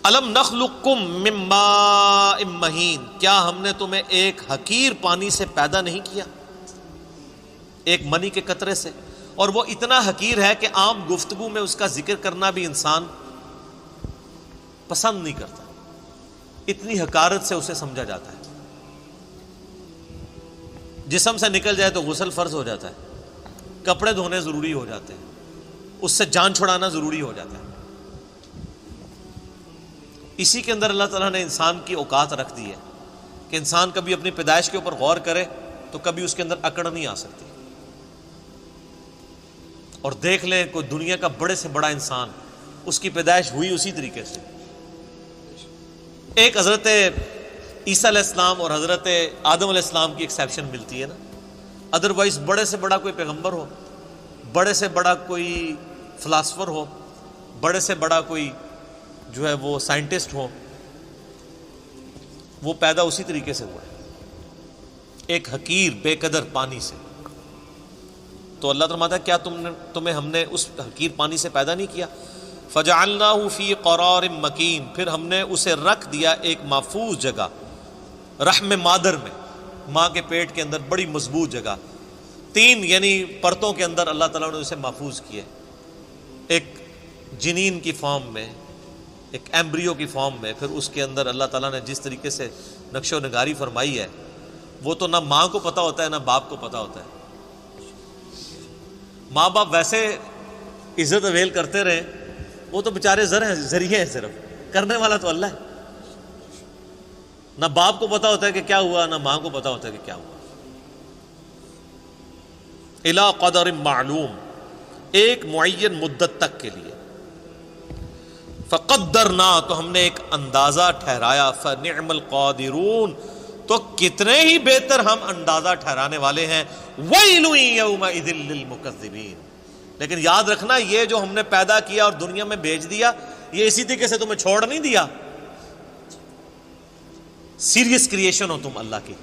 الم نخلقکم من ماء مہین، کیا ہم نے تمہیں ایک حقیر پانی سے پیدا نہیں کیا، ایک منی کے قطرے سے، اور وہ اتنا حقیر ہے کہ عام گفتگو میں اس کا ذکر کرنا بھی انسان پسند نہیں کرتا، اتنی حقارت سے اسے سمجھا جاتا ہے۔ جسم سے نکل جائے تو غسل فرض ہو جاتا ہے، کپڑے دھونے ضروری ہو جاتے ہیں، اس سے جان چھڑانا ضروری ہو جاتا ہے۔ اسی کے اندر اللہ تعالیٰ نے انسان کی اوقات رکھ دی ہے کہ انسان کبھی اپنی پیدائش کے اوپر غور کرے تو کبھی اس کے اندر اکڑ نہیں آ سکتی۔ اور دیکھ لیں کوئی دنیا کا بڑے سے بڑا انسان، اس کی پیدائش ہوئی اسی طریقے سے۔ ایک حضرت عیسیٰ علیہ السلام اور حضرت آدم علیہ السلام کی ایکسیپشن ملتی ہے نا، ادروائز بڑے سے بڑا کوئی پیغمبر ہو، بڑے سے بڑا کوئی فلاسفر ہو، بڑے سے بڑا کوئی جو ہے وہ سائنٹسٹ ہو، وہ پیدا اسی طریقے سے ہوا ہے، ایک حقیر بے قدر پانی سے۔ تو اللہ فرماتا ہے کیا تمہیں ہم نے اس حقیر پانی سے پیدا نہیں کیا؟ فجعلناہ فی قرار مکین، پھر ہم نے اسے رکھ دیا ایک محفوظ جگہ، رحم مادر میں، ماں کے پیٹ کے اندر بڑی مضبوط جگہ، 3 یعنی پرتوں کے اندر اللہ تعالیٰ نے اسے محفوظ کیا، ایک جنین کی فارم میں، ایک ایمبریو کی فارم میں، پھر اس کے اندر اللہ تعالیٰ نے جس طریقے سے نقش و نگاری فرمائی ہے وہ تو نہ ماں کو پتہ ہوتا ہے نہ باپ کو پتہ ہوتا ہے۔ ماں باپ ویسے عزت اویل کرتے رہے، وہ تو بیچارے ذریعے ہیں، صرف کرنے والا تو اللہ ہے۔ نہ باپ کو پتہ ہوتا ہے کہ کیا ہوا، نہ ماں کو پتہ ہوتا ہے کہ کیا ہوا۔ الی قدر معلوم، ایک معین مدت تک کے لیے۔ فقدرنا، تو ہم نے ایک اندازہ ٹھہرایا، فنعم القادرون، تو کتنے ہی بہتر ہم اندازہ ٹھہرانے والے ہیں۔ ویل یومئذ للمکذبین، لیکن یاد رکھنا یہ جو ہم نے پیدا کیا اور دنیا میں بھیج دیا، یہ اسی طریقے سے تمہیں چھوڑ نہیں دیا۔ سیریس کریشن ہو تم اللہ کی،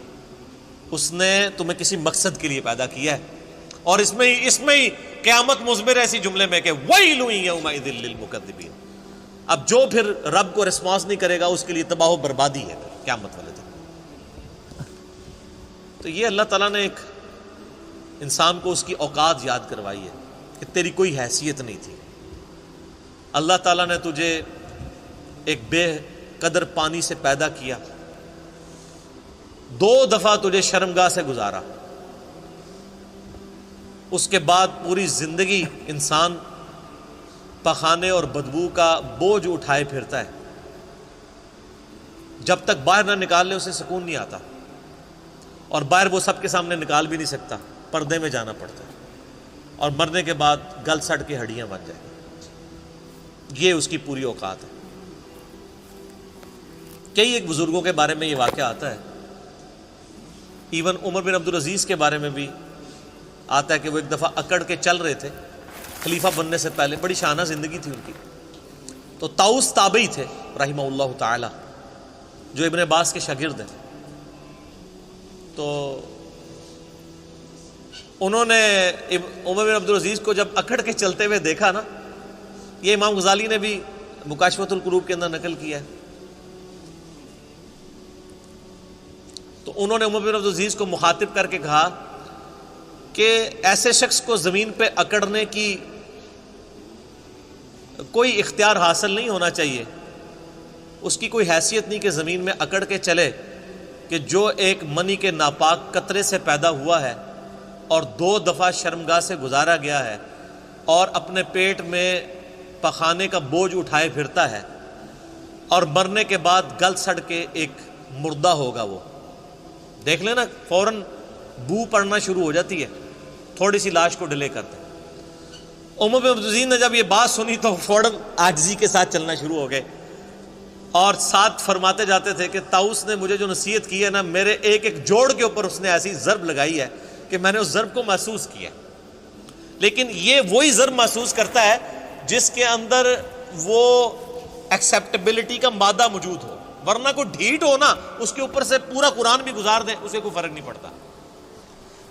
اس نے تمہیں کسی مقصد کے لیے پیدا کیا ہے، اور اس میں ہی قیامت مضمر ایسی جملے میں کہ ویل یومئذ للمکذبین۔ اب جو پھر رب کو رسپانس نہیں کرے گا اس کے لیے تباہ و بربادی ہے پھر قیامت والے دن۔ تو یہ اللہ تعالیٰ نے ایک انسان کو اس کی اوقات یاد کروائی ہے کہ تیری کوئی حیثیت نہیں تھی، اللہ تعالیٰ نے تجھے ایک بے قدر پانی سے پیدا کیا، 2 دفعہ تجھے شرمگاہ سے گزارا، اس کے بعد پوری زندگی انسان پخانے اور بدبو کا بوجھ اٹھائے پھرتا ہے، جب تک باہر نہ نکال لے اسے سکون نہیں آتا، اور باہر وہ سب کے سامنے نکال بھی نہیں سکتا، پردے میں جانا پڑتا ہے، اور مرنے کے بعد گل سڑ کے ہڈیاں بن جائیں۔ یہ اس کی پوری اوقات ہے۔ کئی ایک بزرگوں کے بارے میں یہ واقعہ آتا ہے، ایون عمر بن عبدالعزیز کے بارے میں بھی آتا ہے کہ وہ ایک دفعہ اکڑ کے چل رہے تھے خلیفہ بننے سے پہلے، بڑی شانہ زندگی تھی ان کی۔ تو طاؤس تابعی تھے رحمہ اللہ تعالی، جو ابن عباس کے شاگرد ہیں۔ تو انہوں نے عمر بن عبدالعزیز کو جب اکڑ کے چلتے ہوئے دیکھا نا، یہ امام غزالی نے بھی مکاشفۃ القلوب کے اندر نقل کیا ہے، تو انہوں نے عمر بن عبدالعزیز کو مخاطب کر کے کہا کہ ایسے شخص کو زمین پہ اکڑنے کی کوئی اختیار حاصل نہیں ہونا چاہیے، اس کی کوئی حیثیت نہیں کہ زمین میں اکڑ کے چلے، کہ جو ایک منی کے ناپاک قطرے سے پیدا ہوا ہے اور 2 دفعہ شرمگاہ سے گزارا گیا ہے، اور اپنے پیٹ میں پخانے کا بوجھ اٹھائے پھرتا ہے، اور مرنے کے بعد گل سڑ کے ایک مردہ ہوگا۔ وہ دیکھ لینا فوراً بو پڑنا شروع ہو جاتی ہے، تھوڑی سی لاش کو ڈیلے کرتے ہیں۔ عمر بن عبدالعزیز نے جب یہ بات سنی تو فوراً عاجزی کے ساتھ چلنا شروع ہو گئے، اور ساتھ فرماتے جاتے تھے کہ طاؤس نے مجھے جو نصیحت کی ہے نا، میرے ایک ایک جوڑ کے اوپر اس نے ایسی ضرب لگائی ہے کہ میں نے اس ضرب کو محسوس کیا۔ لیکن یہ وہی ضرب محسوس کرتا ہے جس کے اندر وہ ایکسیپٹیبلٹی کا مادہ موجود ہو، ورنہ کوئی ڈھیٹ ہو نا، اس کے اوپر سے پورا قرآن بھی گزار دیں اسے کوئی فرق نہیں پڑتا۔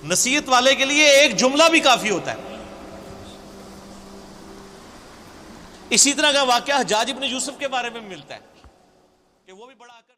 نصیحت والے کے لیے ایک جملہ بھی کافی ہوتا ہے۔ اسی طرح کا واقعہ حجاج ابن یوسف کے بارے میں ملتا ہے۔ کہ وہ بھی بڑا اکڑ